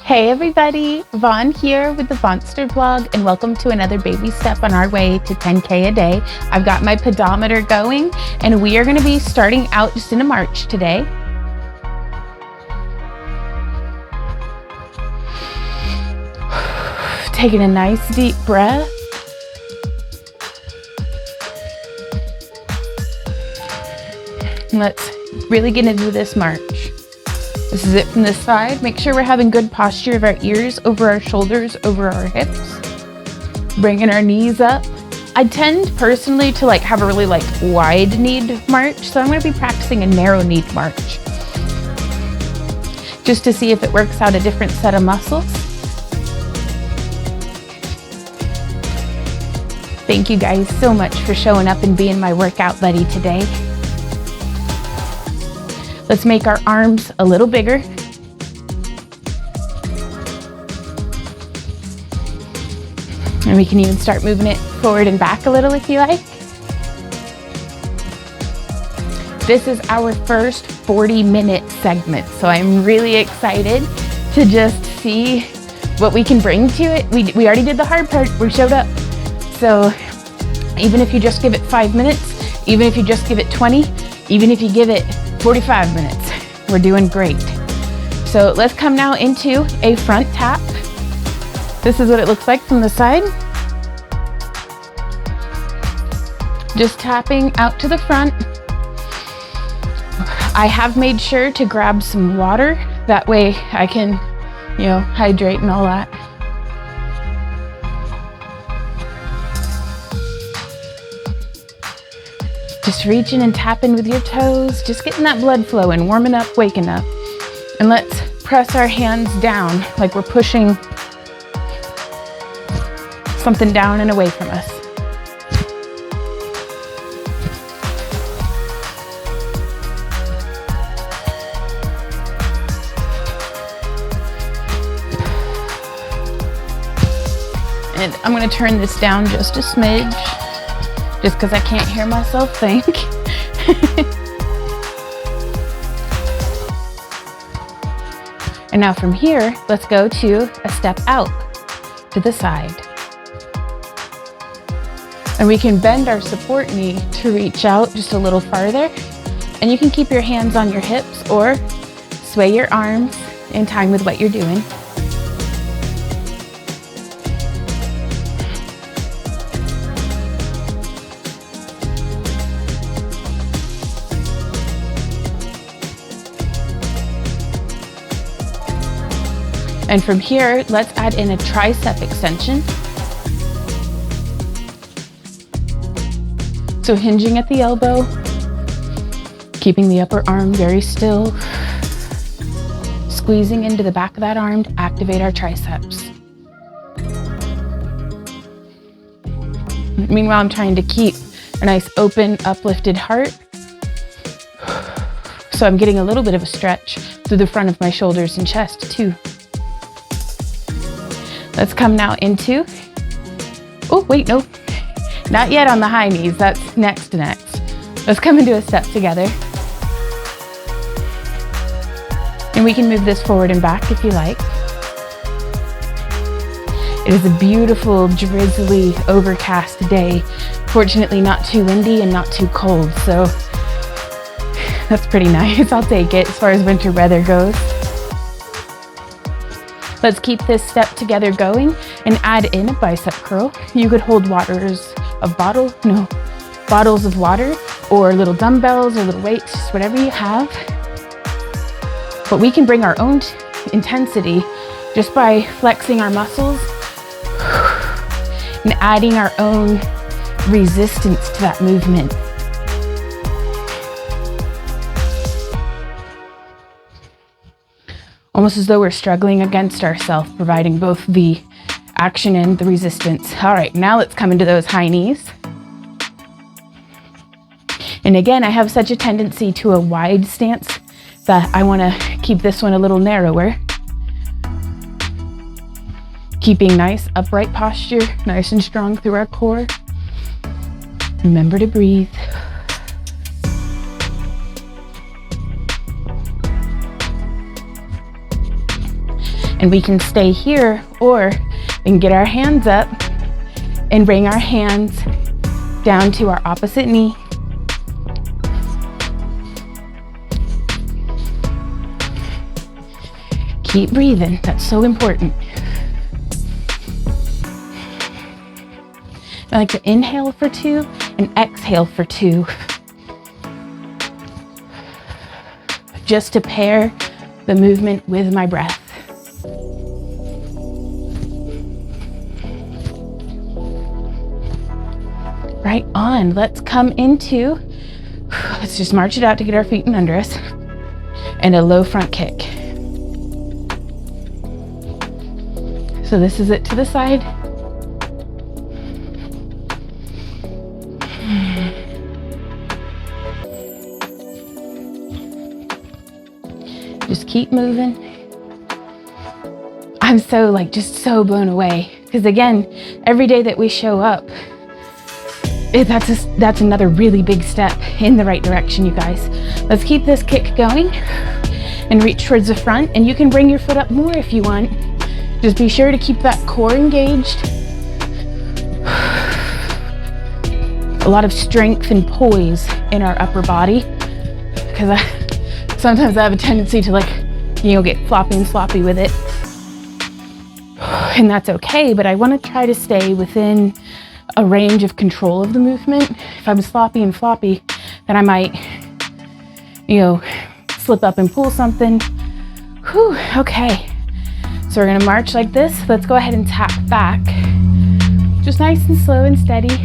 Hey everybody, Vaughn here with the Vonster vlog, and welcome to another baby step on our way to 10K a day. I've got my pedometer going and we are going to be starting out just in a march today. Taking a nice deep breath. And let's really get into this march. This is it from this side. Make sure we're having good posture of our ears over our shoulders, over our hips. Bringing our knees up. I tend personally to have a really wide kneed march, so I'm going to be practicing a narrow kneed march. Just to see if it works out a different set of muscles. Thank you guys so much for showing up and being my workout buddy today. Let's make our arms a little bigger. And we can even start moving it forward and back a little if you like. This is our first 40-minute segment, so I'm really excited to just see what we can bring to it. We already did the hard part, we showed up. So even if you just give it 5 minutes, even if you just give it 20, even if you give it 45 minutes, we're doing great. So let's come now into a front tap. This is what it looks like from the side. Just tapping out to the front. I have made sure to grab some water. That way I can, hydrate and all that. Just reaching and tapping with your toes, just getting that blood flowing, warming up, waking up. And let's press our hands down like we're pushing something down and away from us. And I'm gonna turn this down just a smidge, just because I can't hear myself think. And now from here, let's go to a step out to the side. And we can bend our support knee to reach out just a little farther. And you can keep your hands on your hips or sway your arms in time with what you're doing. And from here, let's add in a tricep extension. So hinging at the elbow, keeping the upper arm very still, squeezing into the back of that arm to activate our triceps. Meanwhile, I'm trying to keep a nice open, uplifted heart. So I'm getting a little bit of a stretch through the front of my shoulders and chest too. Let's come now into, oh wait, no, not yet on the high knees, that's next. Let's come into a step together. And we can move this forward and back if you like. It is a beautiful, drizzly, overcast day. Fortunately, not too windy and not too cold, so that's pretty nice. I'll take it as far as winter weather goes. Let's keep this step together going and add in a bicep curl. You could hold bottles of water or little dumbbells or little weights, just whatever you have. But we can bring our own intensity just by flexing our muscles and adding our own resistance to that movement. Almost as though we're struggling against ourselves, providing both the action and the resistance. All right, now let's come into those high knees. And again, I have such a tendency to a wide stance that I want to keep this one a little narrower. Keeping nice upright posture, nice and strong through our core. Remember to breathe. And we can stay here, or we can get our hands up and bring our hands down to our opposite knee. Keep breathing, that's so important. I like to inhale for 2 and exhale for 2. Just to pair the movement with my breath. Right on, let's come into, let's just march it out to get our feet in under us, and a low front kick. So this is it to the side. Just keep moving. I'm so just so blown away, because again, every day that we show up, that's another really big step in the right direction, you guys. Let's keep this kick going and reach towards the front, and you can bring your foot up more if you want. Just be sure to keep that core engaged. A lot of strength and poise in our upper body, because sometimes I have a tendency to get floppy and sloppy with it. And that's okay, but I want to try to stay within a range of control of the movement. If I'm sloppy and floppy, then I might, slip up and pull something. Whew, okay. So we're gonna march like this. Let's go ahead and tap back. Just nice and slow and steady.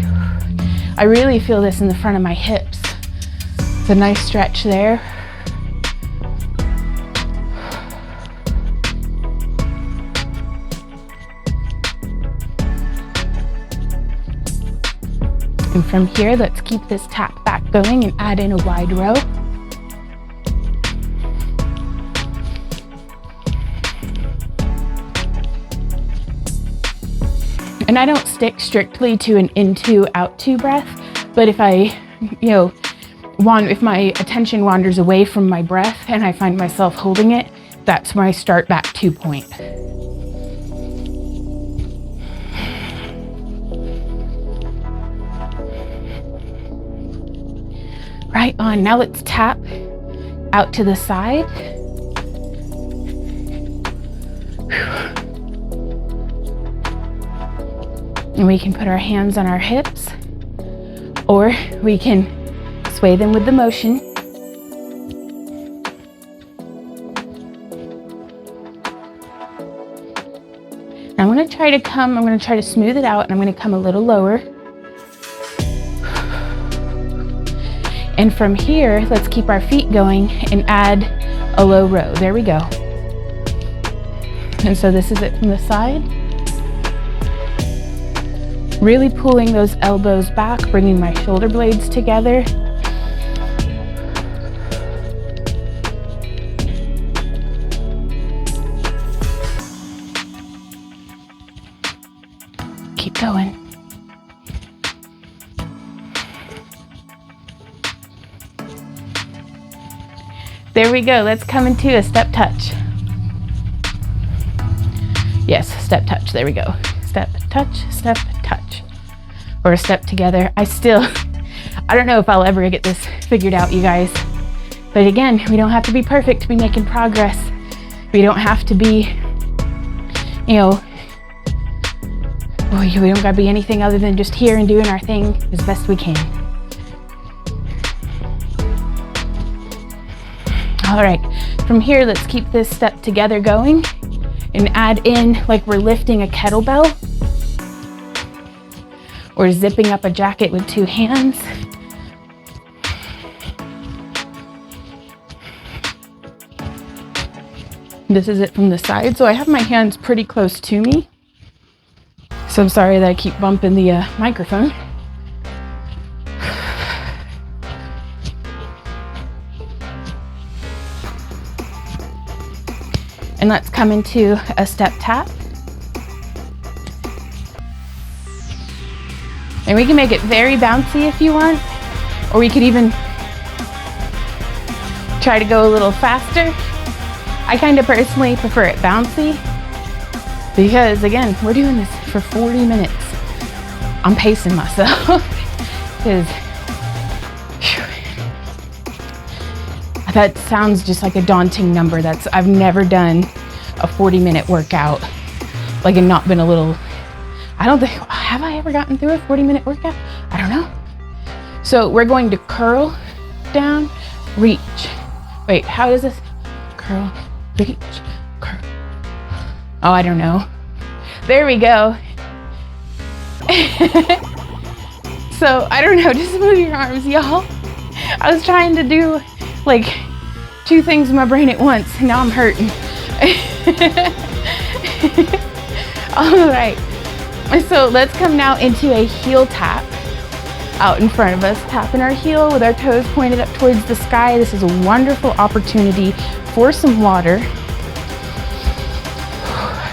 I really feel this in the front of my hips. It's a nice stretch there. And from here, let's keep this tap back going and add in a wide row. And I don't stick strictly to an in-to, out-to breath, but if I, if my attention wanders away from my breath and I find myself holding it, that's my start back to point. Right on, now let's tap out to the side. And we can put our hands on our hips, or we can sway them with the motion. I'm going to try to smooth it out, and I'm going to come a little lower. And from here, let's keep our feet going and add a low row. There we go. And so this is it from the side. Really pulling those elbows back, bringing my shoulder blades together. Keep going. There we go. Let's come into a step touch. Yes, step touch. There we go. Step touch, step touch. Or a step together. I don't know if I'll ever get this figured out, you guys. But again, we don't have to be perfect to be making progress. We don't have to be, we don't gotta be anything other than just here and doing our thing as best we can. All right, from here, let's keep this step together going and add in like we're lifting a kettlebell or zipping up a jacket with 2 hands. This is it from the side. So I have my hands pretty close to me. So I'm sorry that I keep bumping the microphone. And let's come into a step tap. And we can make it very bouncy if you want, or we could even try to go a little faster. I kind of personally prefer it bouncy, Because again, we're doing this for 40 minutes. I'm pacing myself because that sounds just like a daunting number. I've never done a 40-minute workout, like, and not been a little, I don't think, have I ever gotten through a 40-minute workout? I don't know. So we're going to curl down, reach. Wait, how does this? Curl, reach, curl. Oh, I don't know. There we go. So I don't know, just move your arms, y'all. I was trying to do like 2 things in my brain at once, and now I'm hurting. All right, so let's come now into a heel tap out in front of us, tapping our heel with our toes pointed up towards the sky. This is a wonderful opportunity for some water.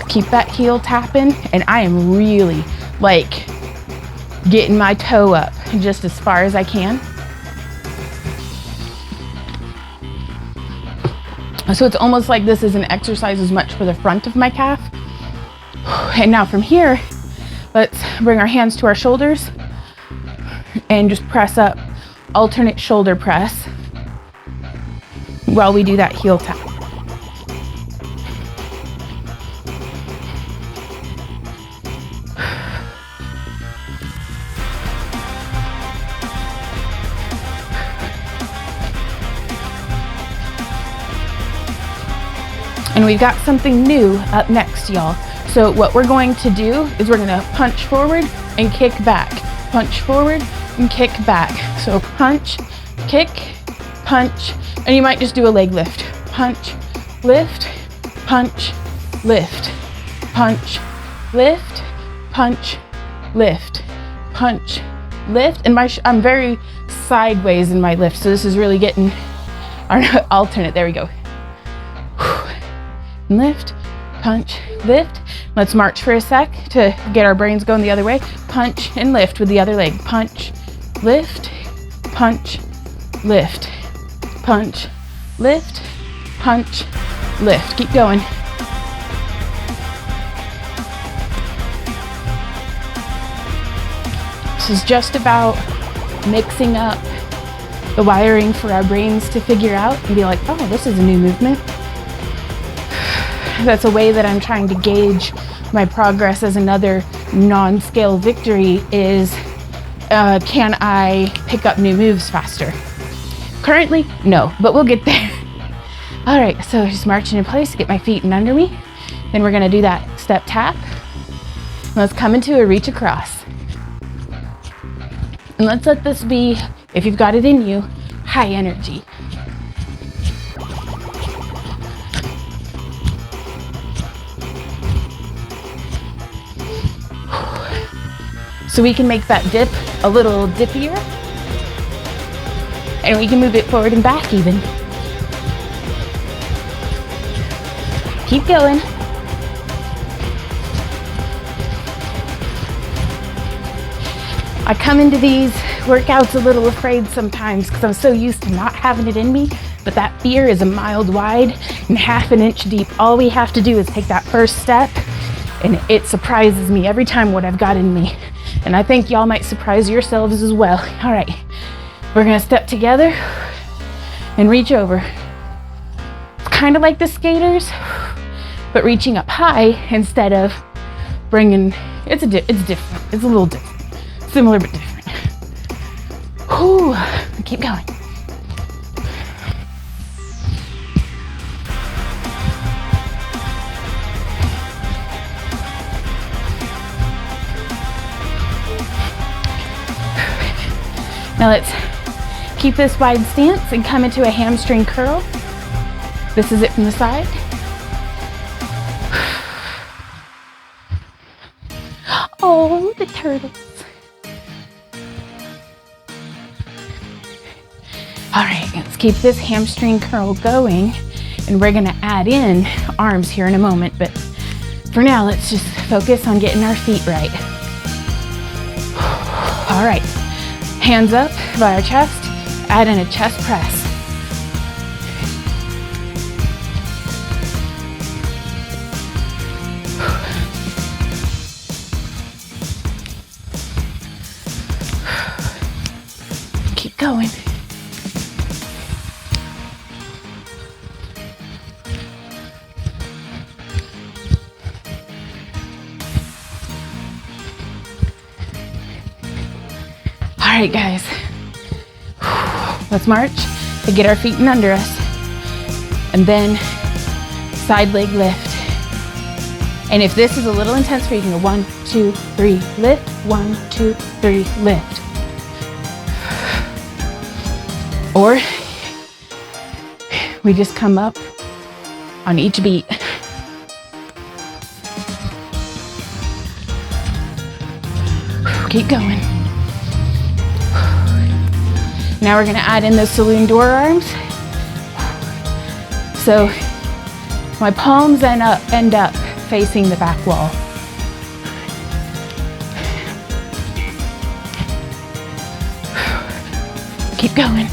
Keep that heel tapping, and I am really like getting my toe up just as far as I can. So it's almost like this is an exercise as much for the front of my calf. And now from here, let's bring our hands to our shoulders and just press up, alternate shoulder press while we do that heel tap. And we've got something new up next, y'all. So what we're going to do is we're gonna punch forward and kick back. Punch forward and kick back. So punch, kick, punch, and you might just do a leg lift. Punch, lift, punch, lift, punch, lift, punch, lift, punch, lift. And I'm very sideways in my lift, so this is really getting our alternate. There we go. Lift, punch, lift. Let's march for a sec to get our brains going the other way. Punch and lift with the other leg. Punch, lift, punch, lift, punch, lift, punch, lift. Keep going. This is just about mixing up the wiring for our brains to figure out and be like, oh, this is a new movement. That's a way that I'm trying to gauge my progress as another non-scale victory is, can I pick up new moves faster? Currently, no, but we'll get there. All right, so just marching in place, get my feet in under me. Then we're gonna do that step tap. Let's come into a reach across. And let's let this be, if you've got it in you, high energy. So we can make that dip a little dippier, and we can move it forward and back even. Keep going. I come into these workouts a little afraid sometimes because I'm so used to not having it in me, but that fear is a mile wide and half an inch deep. All we have to do is take that first step, and it surprises me every time what I've got in me. And I think y'all might surprise yourselves as well. All right, we're gonna step together and reach over. It's kind of like the skaters, but reaching up high instead of bringing, it's different. It's a little different. Similar but different. Whew, keep going. Now let's keep this wide stance and come into a hamstring curl. This is it from the side. Oh, the turtles. All right, let's keep this hamstring curl going, and we're gonna add in arms here in a moment, but for now, let's just focus on getting our feet right. All right. Hands up by our chest, add in a chest press. going. All right, guys, let's march to get our feet in under us, and then side leg lift. And if this is a little intense for you, you can go 1, 2, 3, lift, 1, 2, 3, lift. Or we just come up on each beat. Keep going. Now we're gonna add in the saloon door arms. So my palms end up facing the back wall. Keep going.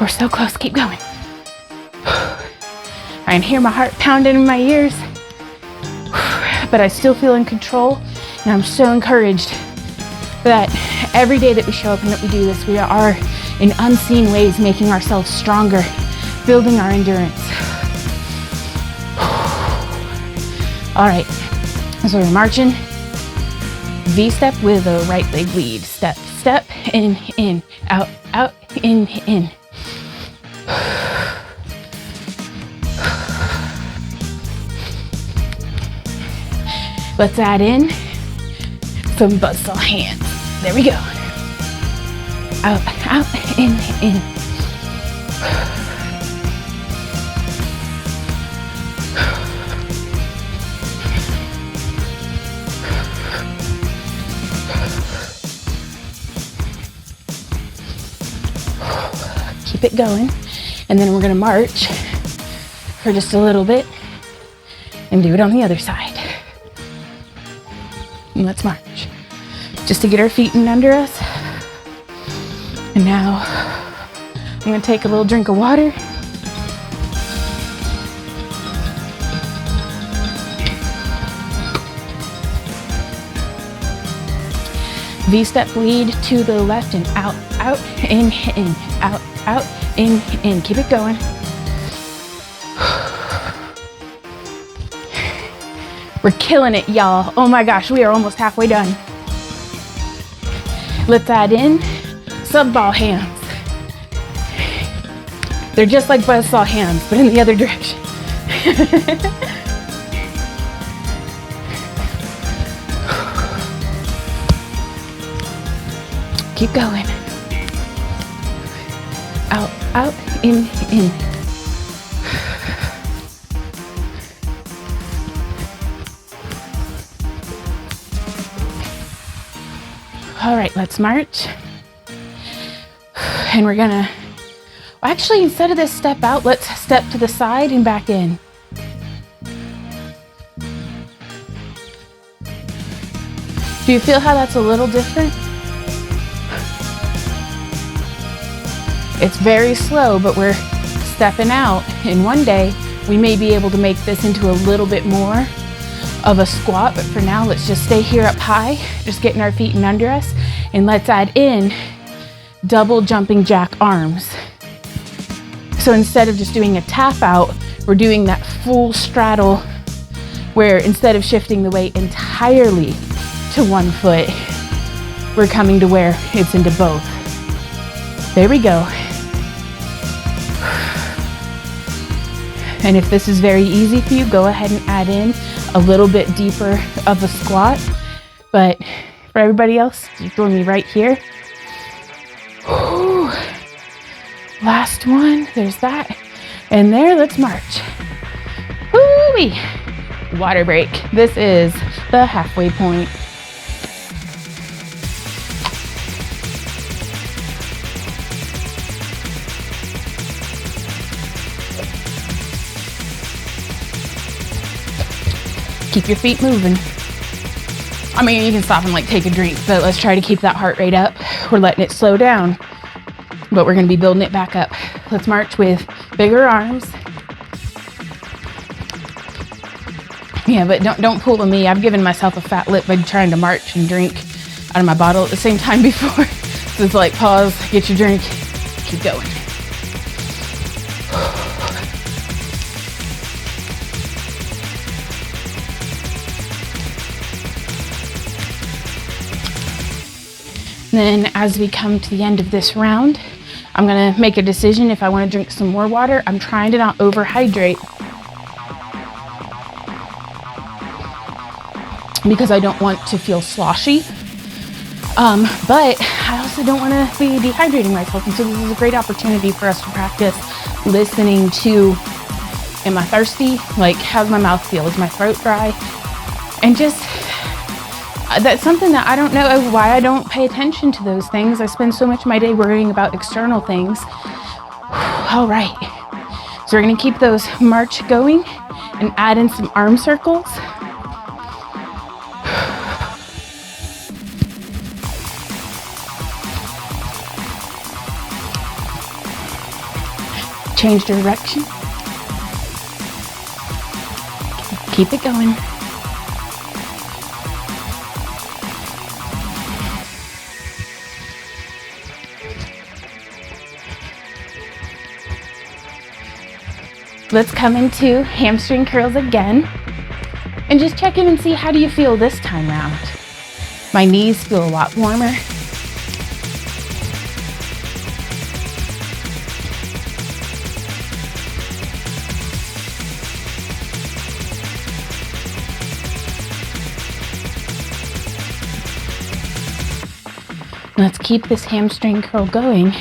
We're so close, keep going. I can hear my heart pounding in my ears, but I still feel in control, and I'm so encouraged that every day that we show up and that we do this, we are in unseen ways making ourselves stronger, building our endurance. All right, so we're marching. V-step with a right leg lead. Step, step, in, out, in. Let's add in some buzzsaw hands. There we go. Out, in. Keep it going. And then we're gonna march for just a little bit and do it on the other side. And let's march. Just to get our feet in under us. And now I'm gonna take a little drink of water. V-step lead to the left and out, in, out, in. Keep it going. We're killing it, y'all. Oh my gosh, we are almost halfway done. Let's add in sub-ball hands. They're just like buzzsaw hands, but in the other direction. Keep going. Out, in. All right, let's march. And we're gonna, actually, instead of this step out, let's step to the side and back in. Do you feel how that's a little different? It's very slow, but we're stepping out. And one day, we may be able to make this into a little bit more of a squat, but for now, let's just stay here up high, just getting our feet in under us, and let's add in double jumping jack arms. So instead of just doing a tap out, we're doing that full straddle where instead of shifting the weight entirely to one foot, we're coming to where it's into both. There we go. And if this is very easy for you, go ahead and add in a little bit deeper of a squat. But for everybody else, just join me right here. Whew. Last one, there's that. And there, let's march. Woo-wee. Water break. This is the halfway point. Keep your feet moving. I mean, you can stop and like take a drink, but let's try to keep that heart rate up. We're letting it slow down, but we're gonna be building it back up. Let's march with bigger arms. Yeah, but don't pull with me. I've given myself a fat lip by trying to march and drink out of my bottle at the same time before. So it's like, pause, get your drink, keep going. Then as we come to the end of this round, I'm gonna make a decision if I wanna drink some more water. I'm trying to not overhydrate because I don't want to feel sloshy. But I also don't wanna be dehydrating myself. And so this is a great opportunity for us to practice listening to, am I thirsty? Like, how's my mouth feel? Is my throat dry? And just, that's something that I don't know why I don't pay attention to those things. I spend so much of my day worrying about external things. All right, so we're gonna keep those march going and add in some arm circles. Change direction. Keep it going. Let's come into hamstring curls again and just check in and see, how do you feel this time round? My knees feel a lot warmer. Let's keep this hamstring curl going.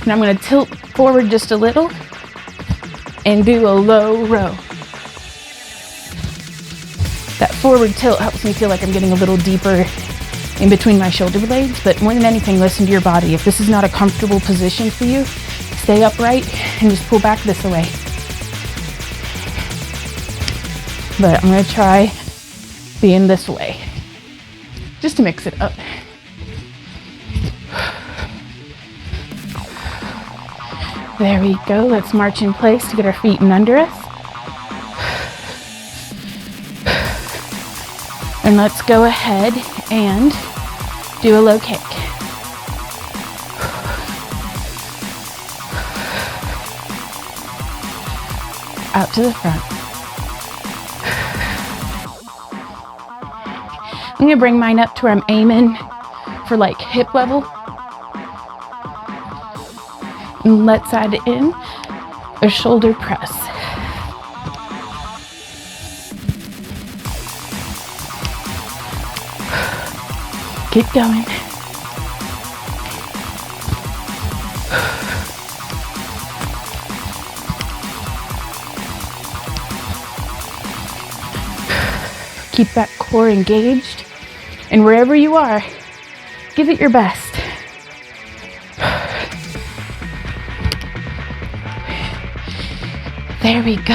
And I'm going to tilt forward just a little and do a low row. That forward tilt helps me feel like I'm getting a little deeper in between my shoulder blades, but more than anything, listen to your body. If this is not a comfortable position for you, stay upright and just pull back this way. But I'm going to try being this way, just to mix it up. There we go. Let's march in place to get our feet in under us. And let's go ahead and do a low kick. Out to the front. I'm gonna bring mine up to where I'm aiming for like hip level. And let's add in a shoulder press. Keep going. Keep that core engaged. And wherever you are, give it your best. There we go.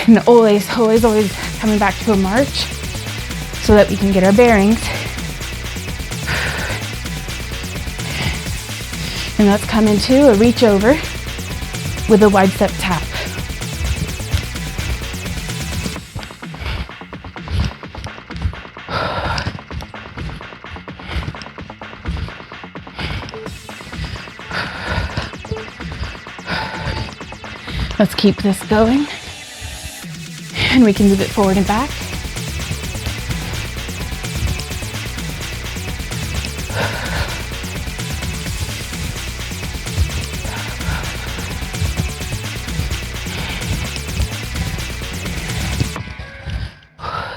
And always coming back to a march so that we can get our bearings. And let's come into a reach over with a wide step tap. Let's keep this going, and we can move it forward and back.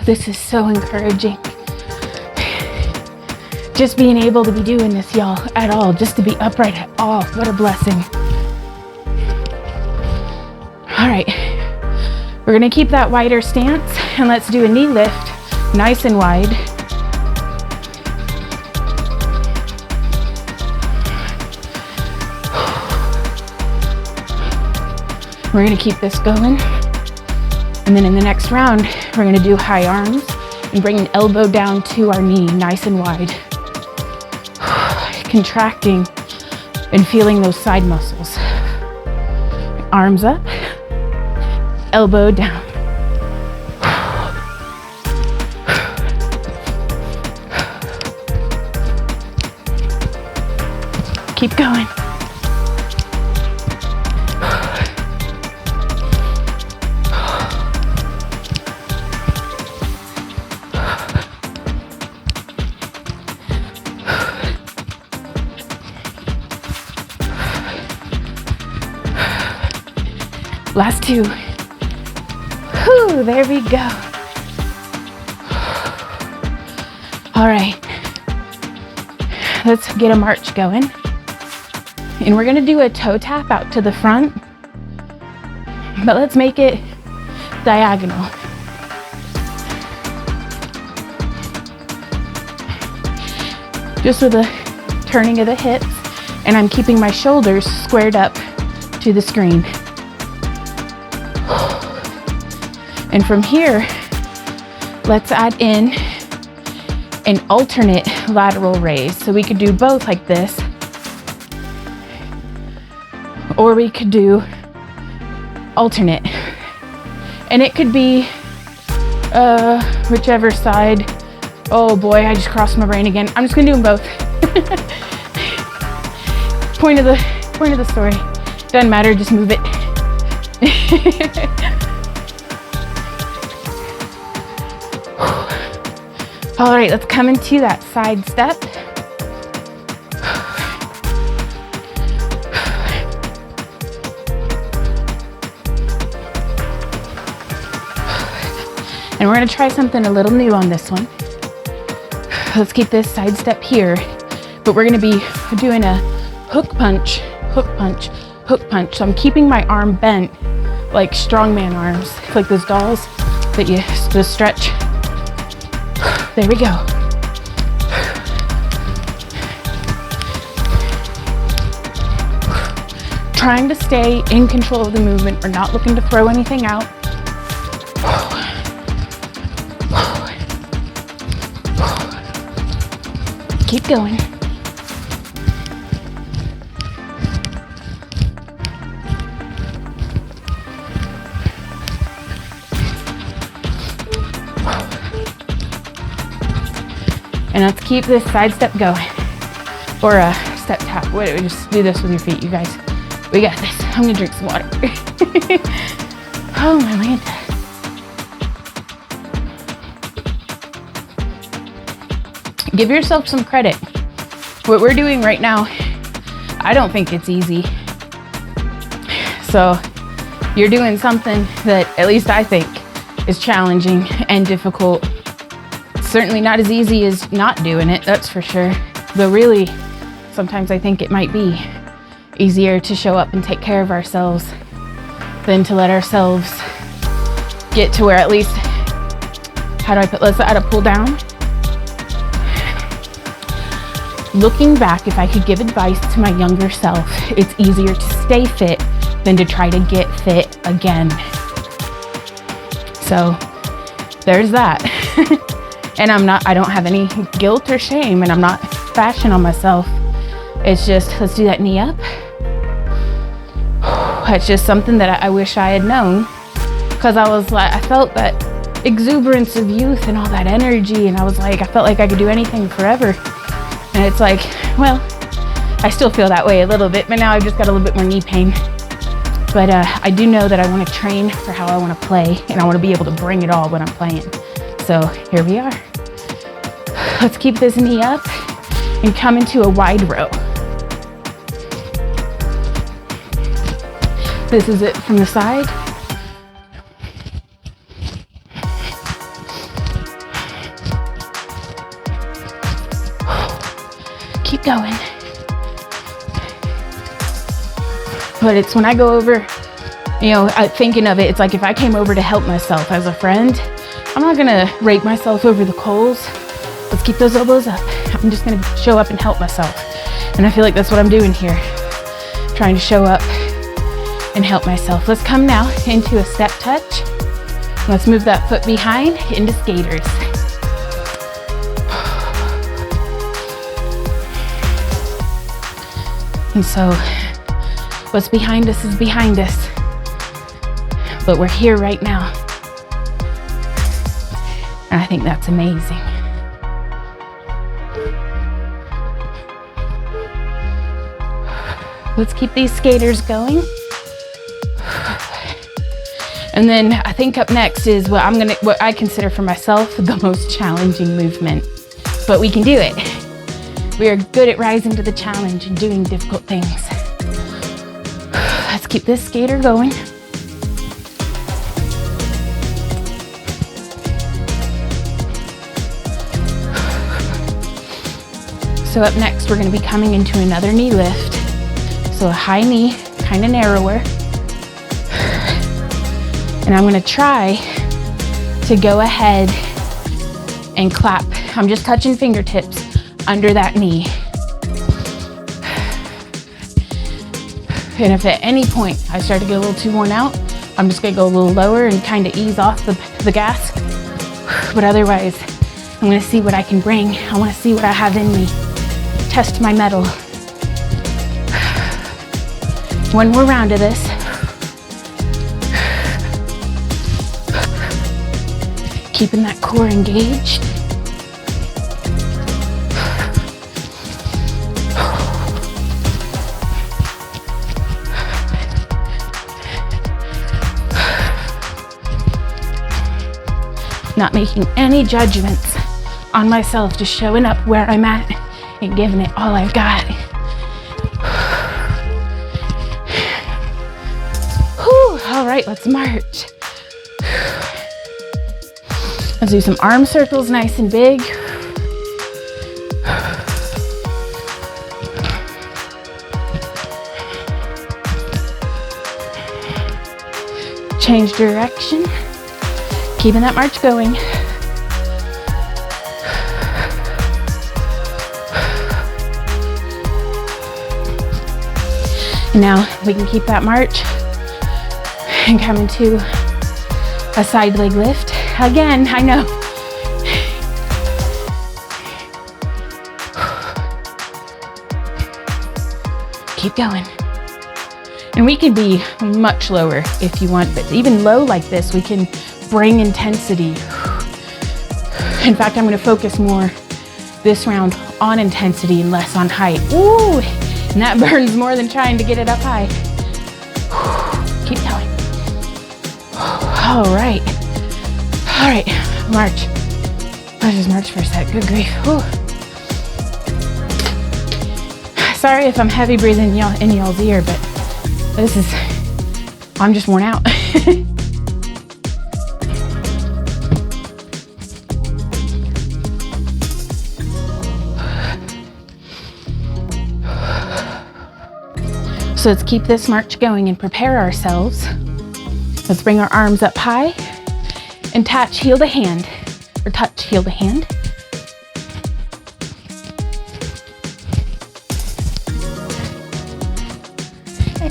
This is so encouraging. Just being able to be doing this, y'all, at all, just to be upright at all, what a blessing. All right, we're gonna keep that wider stance, and let's do a knee lift, nice and wide. We're gonna keep this going. And then in the next round, we're gonna do high arms and bring an elbow down to our knee, nice and wide. Contracting and feeling those side muscles. Arms up, elbow down. Keep going. Last two. Whew, there we go. All right, let's get a march going. And we're gonna do a toe tap out to the front, but let's make it diagonal. Just with a turning of the hips, and I'm keeping my shoulders squared up to the screen. And from here, let's add in an alternate lateral raise. So we could do both like this, or we could do alternate. And it could be whichever side. Oh boy, I just crossed my brain again. I'm just gonna do them both. Point of the story. Doesn't matter, just move it. All right, let's come into that side step. And we're gonna try something a little new on this one. Let's keep this side step here, but we're gonna be doing a hook punch, hook punch, hook punch. So I'm keeping my arm bent like strongman arms, like those dolls that you just stretch. There we go. Trying to stay in control of the movement. We're not looking to throw anything out. Keep going. And let's keep this side step going. Or a step tap. Wait, just do this with your feet, you guys. We got this. I'm gonna drink some water. Oh my Lanta. Give yourself some credit. What we're doing right now, I don't think it's easy. So you're doing something that at least I think is challenging and difficult. Certainly not as easy as not doing it, that's for sure. But really, sometimes I think it might be easier to show up and take care of ourselves than to let ourselves get to where at least, let's add a pull down. Looking back, if I could give advice to my younger self, it's easier to stay fit than to try to get fit again. So there's that. And I don't have any guilt or shame, and I'm not bashing on myself. It's just, let's do that knee up. It's just something that I wish I had known, because I felt that exuberance of youth and all that energy, and I felt like I could do anything forever. And it's like, well, I still feel that way a little bit, but now I've just got a little bit more knee pain. But I do know that I want to train for how I want to play, and I want to be able to bring it all when I'm playing. So here we are. Let's keep this knee up and come into a wide row. This is it from the side. Keep going. But it's when I go over, thinking of it, it's like if I came over to help myself as a friend, I'm not gonna rake myself over the coals. Let's keep those elbows up. I'm just gonna show up and help myself. And I feel like that's what I'm doing here. Trying to show up and help myself. Let's come now into a step touch. Let's move that foot behind into skaters. And so what's behind us is behind us. but we're here right now. And I think that's amazing. Let's keep these skaters going. And then I think up next is what I consider for myself the most challenging movement, but we can do it. We are good at rising to the challenge and doing difficult things. Let's keep this skater going. So up next, we're going to be coming into another knee lift. So a high knee, kind of narrower. And I'm going to try to go ahead and clap. I'm just touching fingertips under that knee. And if at any point I start to get a little too worn out, I'm just going to go a little lower and kind of ease off the gas. But otherwise, I'm going to see what I can bring. I want to see what I have in me. Test my mettle. One more round of this. Keeping that core engaged. Not making any judgments on myself, just showing up where I'm at and giving it all I've got. Whew, all right, let's march. Let's do some arm circles nice and big. Change direction. Keeping that march going. And now we can keep that march and come into a side leg lift. Again, I know. Keep going. And we could be much lower if you want, but even low like this, we can bring intensity. In fact, I'm going to focus more this round on intensity and less on height. Ooh, and that burns more than trying to get it up high. Keep going. All right. All right, march. Let's just march for a sec. Good grief. Whew. Sorry if I'm heavy breathing in y'all's ear, but I'm just worn out. So let's keep this march going and prepare ourselves. Let's bring our arms up high and touch heel to hand.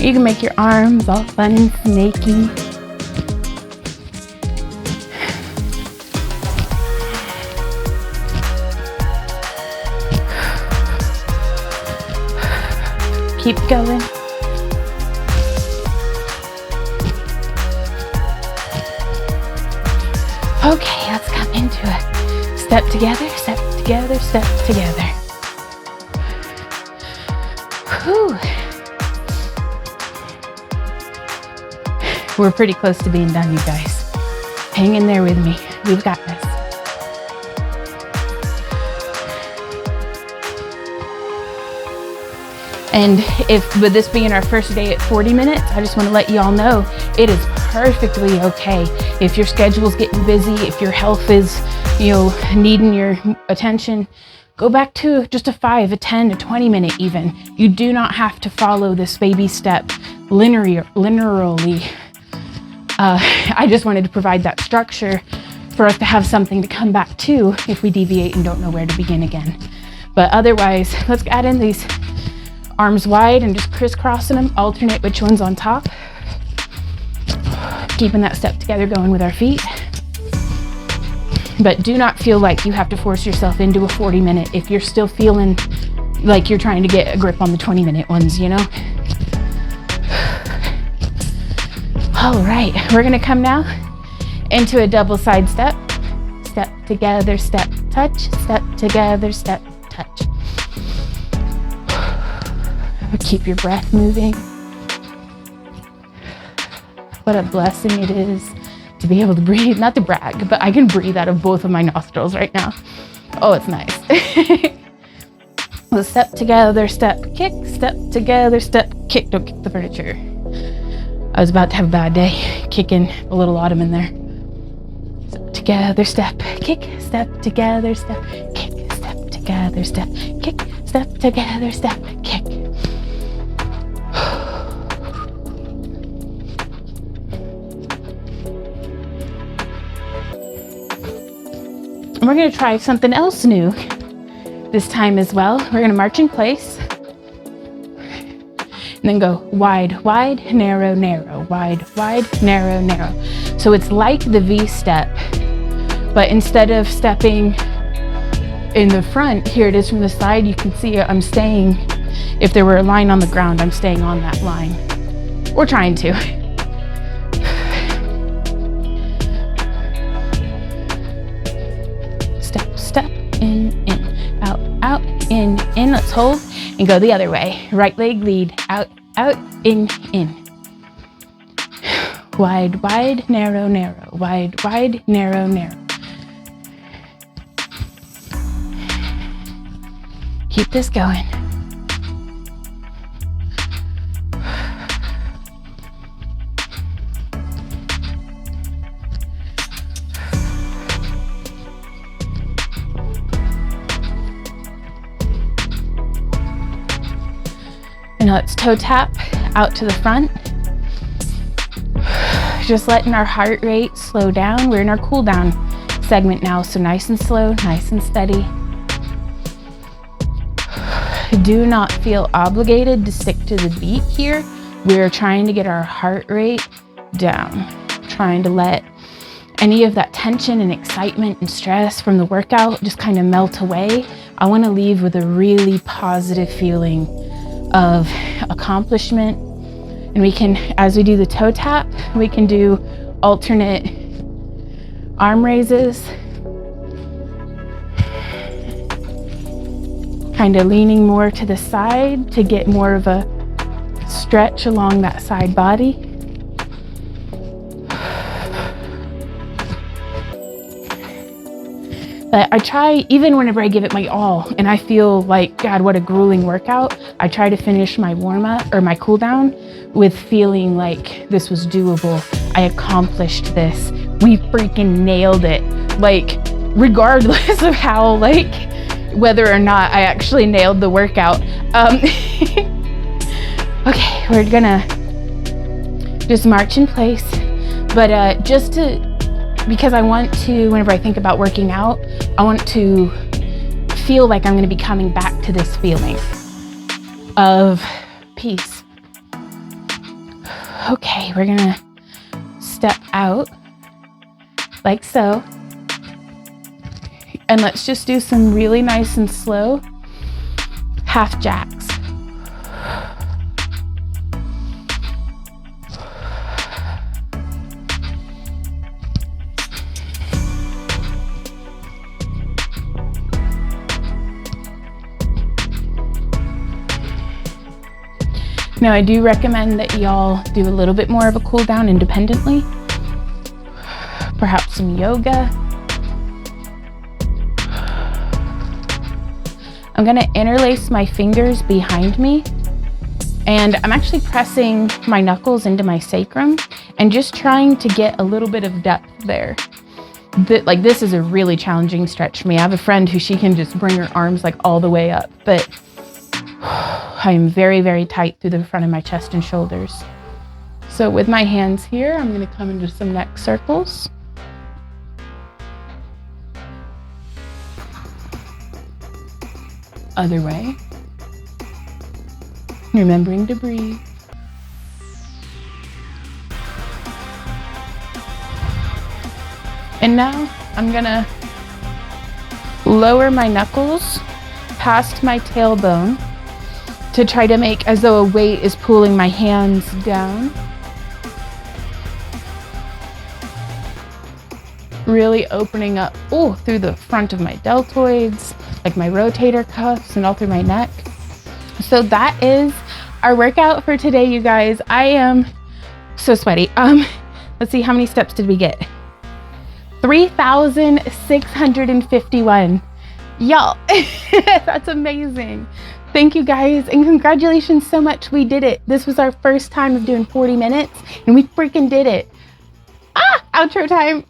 You can make your arms all fun and snaky. Keep going. Okay, let's come into a step together, step together, step together. Whew. We're pretty close to being done, you guys. Hang in there with me. We've got this. And with this being our first day at 40 minutes, I just want to let you all know it is perfectly okay. If your schedule's getting busy, if your health is, needing your attention, go back to just a 5, a 10, a 20 minute even. You do not have to follow this baby step linearly. I just wanted to provide that structure for us to have something to come back to if we deviate and don't know where to begin again. But otherwise, let's add in these arms wide and just crisscrossing them, alternate which one's on top. Keeping that step together going with our feet. But do not feel like you have to force yourself into a 40 minute if you're still feeling like you're trying to get a grip on the 20 minute ones, All right, we're gonna come now into a double side step. Step together, step, touch, step together, step, touch. Keep your breath moving. What a blessing it is to be able to breathe, not to brag, but I can breathe out of both of my nostrils right now. Oh, it's nice. Well, step together, step, kick, step together, step, kick. Don't kick the furniture. I was about to have a bad day, kicking a little autumn in there. Step together, step, kick, step together, step, kick, step together, step, kick, step together, step, kick. And we're gonna try something else new this time as well. We're gonna march in place and then go wide, wide, narrow, narrow, wide, wide, narrow, narrow. So it's like the V step, but instead of stepping in the front, here it is from the side, you can see I'm staying, if there were a line on the ground, I'm staying on that line, or trying to. Step, step, in, out, out, in. Let's hold and go the other way. Right leg lead, out, out, in. Wide, wide, narrow, narrow, wide, wide, narrow, narrow. Keep this going. And now let's toe tap out to the front. Just letting our heart rate slow down. We're in our cool down segment now, so nice and slow, nice and steady. Do not feel obligated to stick to the beat here. We're trying to get our heart rate down, trying to let any of that tension and excitement and stress from the workout just kind of melt away. I want to leave with a really positive feeling of accomplishment. And we can, as we do the toe tap, we can do alternate arm raises, kind of leaning more to the side to get more of a stretch along that side body. But I try, even whenever I give it my all and I feel like, God, what a grueling workout, I try to finish my warm up or my cool down with feeling like this was doable. I accomplished this. We freaking nailed it. Like, regardless of how, like, whether or not I actually nailed the workout. Okay, we're gonna just march in place. But because I want to, whenever I think about working out, I want to feel like I'm gonna be coming back to this feeling of peace. Okay, we're gonna step out like so. And let's just do some really nice and slow half jacks. Now, I do recommend that y'all do a little bit more of a cool down independently. Perhaps some yoga. I'm gonna interlace my fingers behind me, and I'm actually pressing my knuckles into my sacrum and just trying to get a little bit of depth there. Like, this is a really challenging stretch for me. I have a friend who she can just bring her arms like all the way up, but I am very, very tight through the front of my chest and shoulders. So with my hands here, I'm gonna come into some neck circles. Other way. Remembering to breathe. And now I'm gonna lower my knuckles past my tailbone to try to make as though a weight is pulling my hands down. really opening up, through the front of my deltoids, like my rotator cuffs and all through my neck. So that is our workout for today, you guys. I am so sweaty. Let's see, how many steps did we get? 3,651. Y'all, that's amazing. Thank you guys, and congratulations so much. We did it. This was our first time of doing 40 minutes, and we freaking did it. Outro time.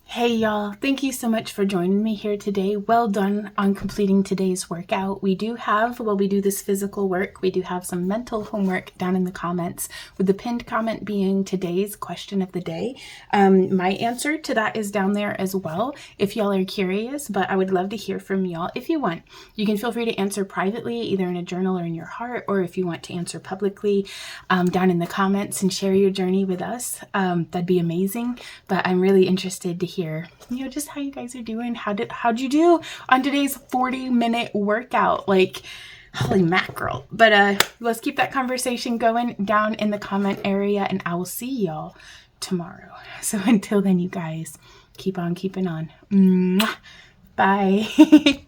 Hey y'all, thank you so much for joining me here today. Well done on completing today's workout. We do have, while we do this physical work, we do have some mental homework down in the comments, with the pinned comment being today's question of the day. My answer to that is down there as well, if y'all are curious, but I would love to hear from y'all if you want. You can feel free to answer privately, either in a journal or in your heart, or if you want to answer publicly down in the comments and share your journey with us. That'd be amazing, but I'm really interested to hear, just how you guys are doing. How'd you do on today's 40-minute workout? Like, holy mackerel. But let's keep that conversation going down in the comment area, and I will see y'all tomorrow. So until then, you guys, keep on keeping on. Mwah. Bye.